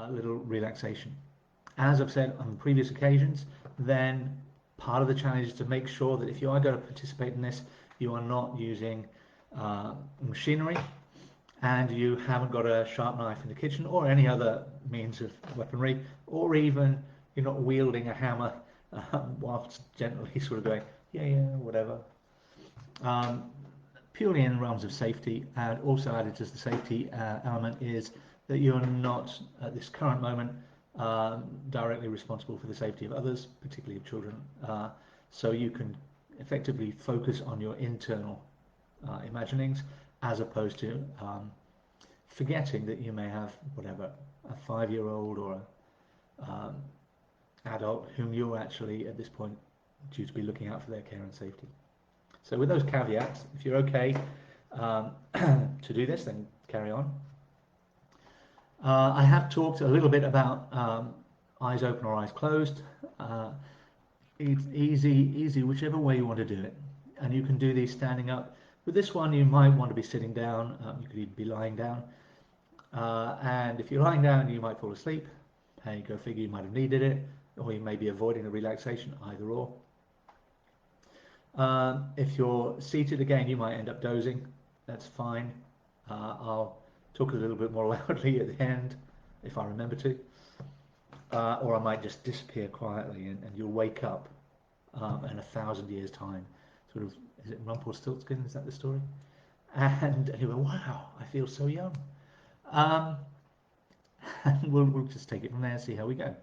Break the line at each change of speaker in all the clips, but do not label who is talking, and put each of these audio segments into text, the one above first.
little relaxation. As I've said on previous occasions, then part of the challenge is to make sure that if you are going to participate in this, you are not using machinery, and you haven't got a sharp knife in the kitchen or any other means of weaponry, or even you're not wielding a hammer whilst gently sort of going, yeah, whatever. Purely in realms of safety, and also added as the safety element is that you're not, at this current moment, directly responsible for the safety of others, particularly of children. So you can effectively focus on your internal imaginings, as opposed to forgetting that you may have, whatever, a 5-year-old or a adult whom you're actually at this point due to be looking out for their care and safety. So with those caveats, if you're okay to do this, then carry on. I have talked a little bit about eyes open or eyes closed. It's easy whichever way you want to do it, and you can do these standing up. With this one, you might want to be sitting down. You could even be lying down, and if you're lying down, you might fall asleep. Hey, go figure, you might have needed it, or you may be avoiding the relaxation, either or. If you're seated, again, you might end up dozing. That's fine. I'll talk a little bit more loudly at the end, if I remember to. Or I might just disappear quietly, and you'll wake up in 1,000 years' time. Sort of, is it Rumpelstiltskin? Is that the story? And you go, wow, I feel so young. And we'll just take it from there and see how we go.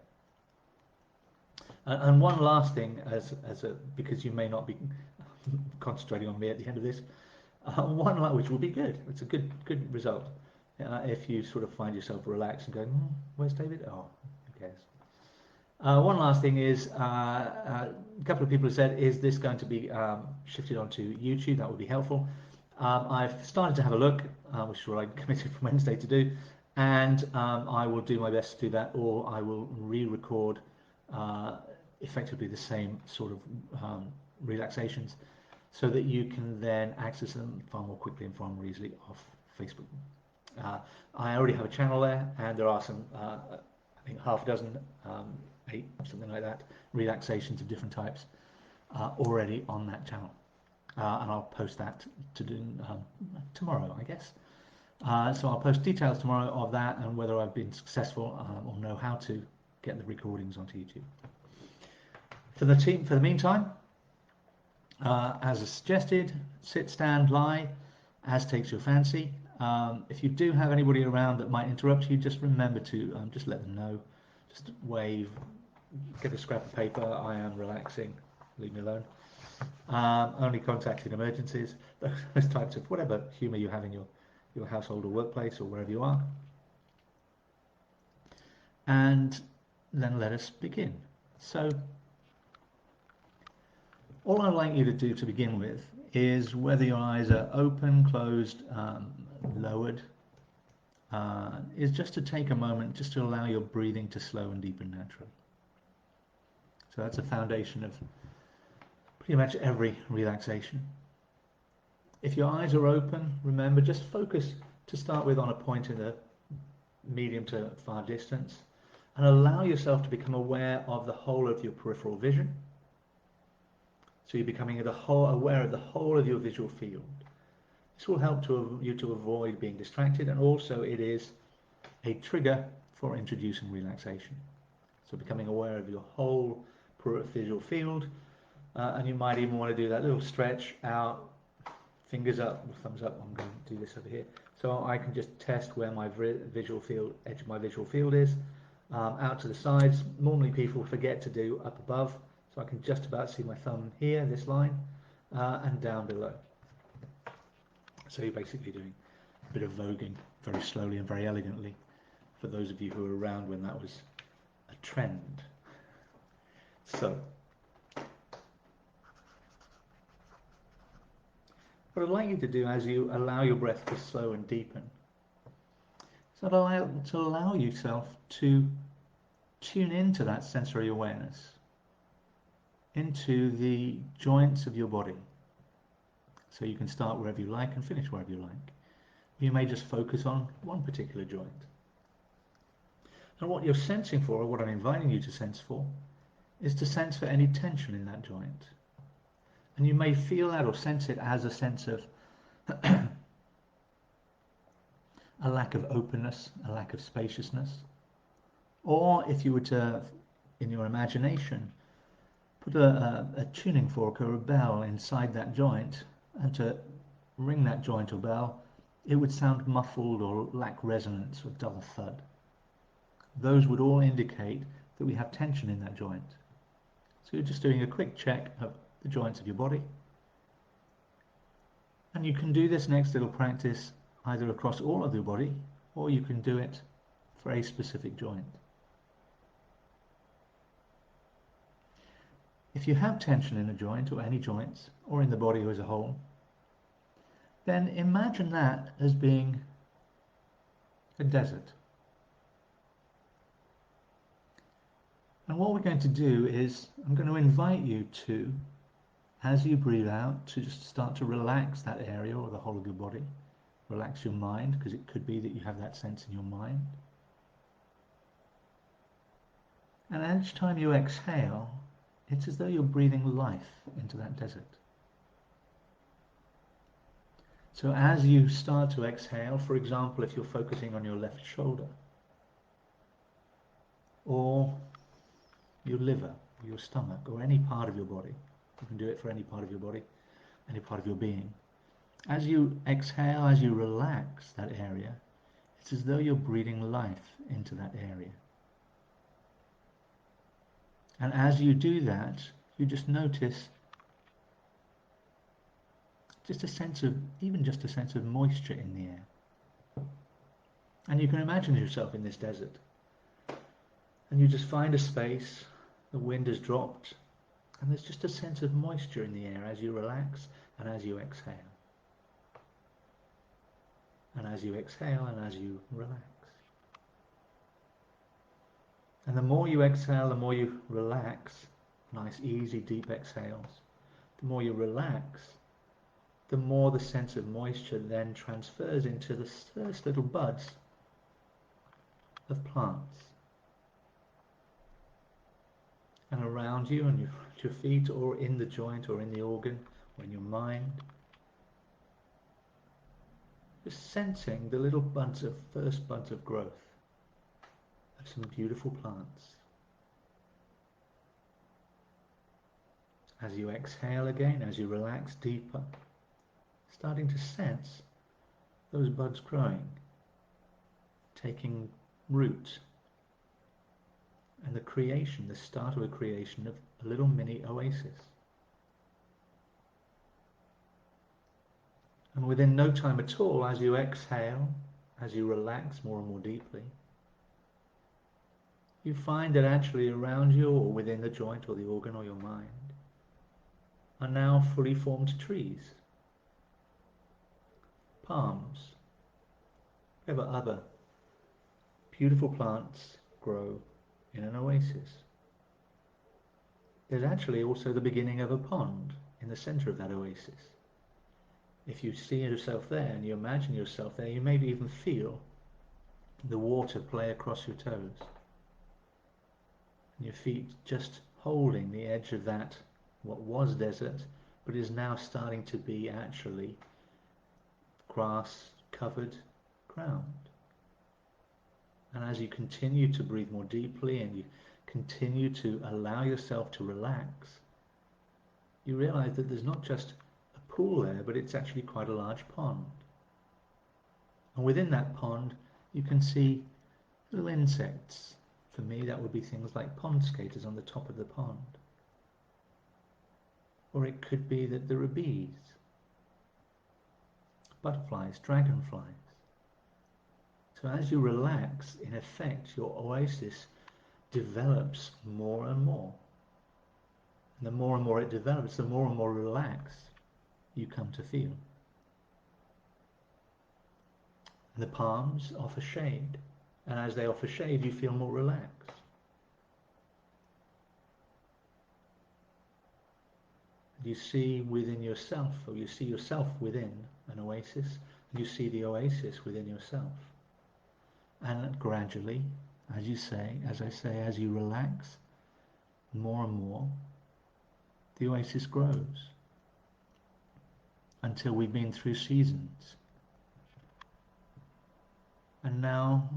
And one last thing, because you may not be concentrating on me at the end of this, which will be good. It's a good result. If you sort of find yourself relaxed and going, where's David? Oh, who cares? One last thing is, a couple of people have said, is this going to be shifted onto YouTube? That would be helpful. I've started to have a look, which is what I committed for Wednesday to do, and I will do my best to do that, or I will re-record effectively the same sort of relaxations, so that you can then access them far more quickly and far more easily off Facebook. I already have a channel there, and there are some, I think half a dozen, 8, something like that, relaxations of different types already on that channel. And I'll post that to do tomorrow, I guess. So I'll post details tomorrow of that and whether I've been successful or know how to get the recordings onto YouTube. For the meantime, as suggested, sit, stand, lie, as takes your fancy. If you do have anybody around that might interrupt you, just remember to just let them know. Just wave, get a scrap of paper, I am relaxing, leave me alone. Only contact in emergencies, those types of whatever humour you have in your household or workplace or wherever you are. And then let us begin. So all I'd like you to do to begin with is, whether your eyes are open, closed, lowered, is just to take a moment just to allow your breathing to slow and deepen naturally. So that's a foundation of pretty much every relaxation. If your eyes are open, remember, just focus to start with on a point in the medium to far distance, and allow yourself to become aware of the whole of your peripheral vision. So you're becoming aware of the whole of your visual field. This will help you to avoid being distracted, and also it is a trigger for introducing relaxation. So becoming aware of your whole visual field, and you might even want to do that little stretch out, fingers up, or thumbs up. I'm going to do this over here, so I can just test where my visual field, edge of my visual field is. Out to the sides. Normally people forget to do up above, so I can just about see my thumb here, this line, and down below. So you're basically doing a bit of voguing very slowly and very elegantly, for those of you who were around when that was a trend. So what I'd like you to do as you allow your breath to slow and deepen, is to allow yourself to tune into that sensory awareness, into the joints of your body. So you can start wherever you like and finish wherever you like. You may just focus on one particular joint. And what you're sensing for, or what I'm inviting you to sense for, is to sense for any tension in that joint. And you may feel that or sense it as a sense of a lack of openness, a lack of spaciousness. Or if you were to, in your imagination, put a tuning fork or a bell inside that joint and to ring that joint or bell, it would sound muffled or lack resonance or dull thud. Those would all indicate that we have tension in that joint. So you're just doing a quick check of the joints of your body. And you can do this next little practice either across all of your body, or you can do it for a specific joint. If you have tension in a joint or any joints, or in the body as a whole, then imagine that as being a desert. And what we're going to do is, I'm going to invite you to, as you breathe out, to just start to relax that area or the whole of your body. Relax your mind, because it could be that you have that sense in your mind. And each time you exhale, it's as though you're breathing life into that desert. So as you start to exhale, for example, if you're focusing on your left shoulder, or your liver, or your stomach, or any part of your body, you can do it for any part of your body, any part of your being. As you exhale, as you relax that area, it's as though you're breathing life into that area. And as you do that, you just notice just a sense of, even just a sense of moisture in the air. And you can imagine yourself in this desert. And you just find a space, the wind has dropped, and there's just a sense of moisture in the air as you relax and as you exhale. And as you exhale and as you relax. And the more you exhale, the more you relax, nice, easy, deep exhales. The more you relax, the more the sense of moisture then transfers into the first little buds of plants. And around you and at your feet, or in the joint, or in the organ, or in your mind. Just sensing the little buds of, first buds of growth of some beautiful plants. As you exhale again, as you relax deeper, starting to sense those buds growing, taking root, and the creation, the start of a creation of a little mini oasis. And within no time at all, as you exhale, as you relax more and more deeply, you find that actually around you, or within the joint or the organ or your mind, are now fully formed trees, palms, whatever other beautiful plants grow in an oasis. There's actually also the beginning of a pond in the center of that oasis. If you see yourself there and you imagine yourself there, you maybe even feel the water play across your toes. And your feet just holding the edge of that, what was desert, but is now starting to be actually grass-covered ground. And as you continue to breathe more deeply and you continue to allow yourself to relax, you realize that there's not just a pool there, but it's actually quite a large pond. And within that pond, you can see little insects. For me, that would be things like pond skaters on the top of the pond. Or it could be that there are bees, butterflies, dragonflies. So as you relax, in effect, your oasis develops more and more. And the more and more it develops, the more and more relaxed you come to feel. And the palms offer shade. And as they offer shade, you feel more relaxed. You see within yourself, or you see yourself within an oasis, and you see the oasis within yourself. And gradually, as you relax more and more, the oasis grows until we've been through seasons. And now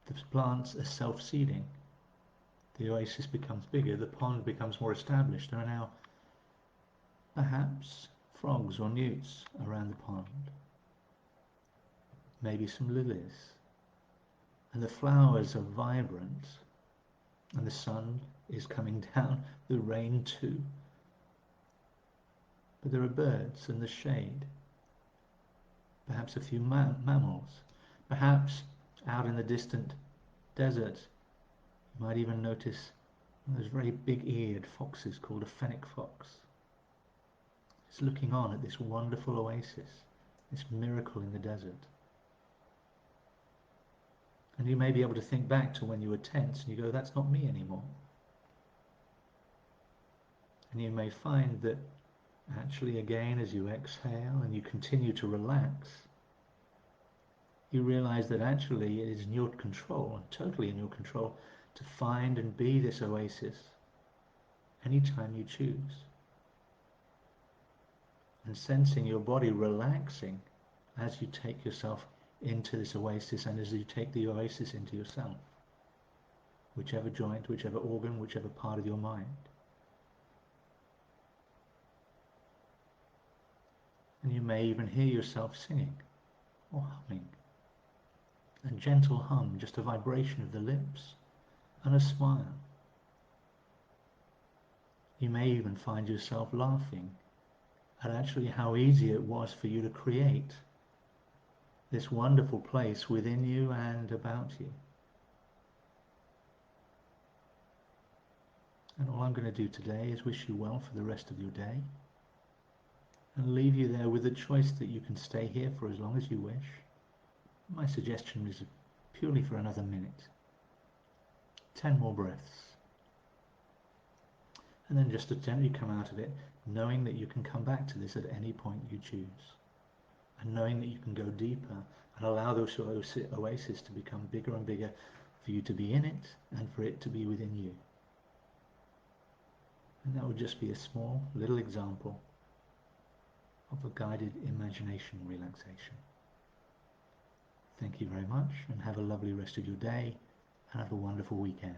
the plants are self-seeding. The oasis becomes bigger, the pond becomes more established. There are now perhaps frogs or newts around the pond, maybe some lilies, and the flowers are vibrant, and the sun is coming down, the rain too. But there are birds and the shade, perhaps a few mammals, perhaps out in the distant desert you might even notice those very big-eared foxes called a fennec fox. It's looking on at this wonderful oasis, this miracle in the desert. And you may be able to think back to when you were tense and you go, that's not me anymore. And you may find that actually again as you exhale and you continue to relax, you realize that actually it is in your control, and totally in your control, to find and be this oasis anytime you choose. And sensing your body relaxing as you take yourself into this oasis and as you take the oasis into yourself, whichever joint, whichever organ, whichever part of your mind. And you may even hear yourself singing or humming. A gentle hum, just a vibration of the lips and a smile. You may even find yourself laughing at actually how easy it was for you to create this wonderful place within you and about you. And all I'm going to do today is wish you well for the rest of your day and leave you there with the choice that you can stay here for as long as you wish. My suggestion is purely for another minute. 10 more breaths. And then just to gently come out of it, knowing that you can come back to this at any point you choose. And knowing that you can go deeper and allow those oasis to become bigger and bigger, for you to be in it and for it to be within you. And that would just be a small little example of a guided imagination relaxation. Thank you very much and have a lovely rest of your day and have a wonderful weekend.